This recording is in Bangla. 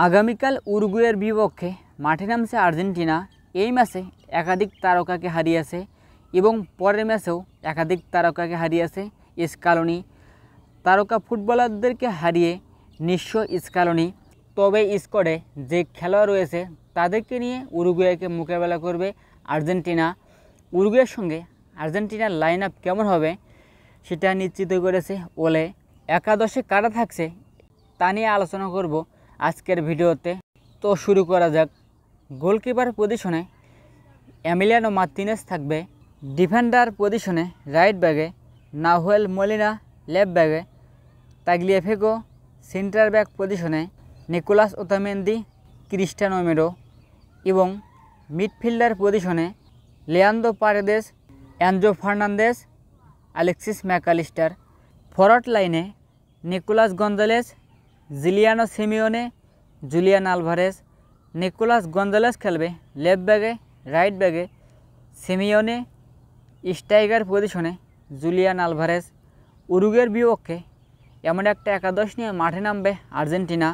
আগামীকাল উরুগুয়ের বিপক্ষে মাঠে নামছে আর্জেন্টিনা। এই ম্যাচে একাধিক তারকাকে হারিয়েছে এবং পরের ম্যাচেও একাধিক তারকাকে হারিয়েছে স্কালোনি। তারকা ফুটবলারদেরকে হারিয়ে নিঃস্ব স্কালোনি। তবে স্কোয়াডে যে খেলোয়াড় রয়েছে তাদেরকে নিয়ে উরুগুয়েকে মোকাবেলা করবে আর্জেন্টিনা। উরুগুয়ের সঙ্গে আর্জেন্টিনার লাইন আপ কেমন হবে সেটা নিশ্চিত করেছে ওলে। একাদশে কারা থাকছে তা নিয়ে আলোচনা করব আজকের ভিডিওতে। তো শুরু করা যাক। গোলকিপার পজিশনে এমিলিয়ানো মার্তিনেজ থাকবে। ডিফেন্ডার পজিশনে রাইট ব্যাগে নাহুয়েল মলিনা, লেফট ব্যাগে তাগলিয়াফিকো, সেন্টার ব্যাক পজিশনে নিকোলাস ওতামেন্দি, ক্রিস্টিয়ানো রোমেরো এবং মিডফিল্ডার পজিশনে Leandro Paredes, Enzo Fernandez, Alexis MacAllister. Forward লাইনে Nicolas Gonzalez, Giuliano Simeone, Julian Alvarez. Nicolas Gonzalez খেলবে লেফট ব্যাগে, রাইট ব্যাগে সিমিওনে, স্ট্রাইকার পজিশনে জুলিয়ান আলভারেজ। উরুগুয়ের বিপক্ষে এমন একটা একাদশ নিয়ে মাঠে নামবে আর্জেন্টিনা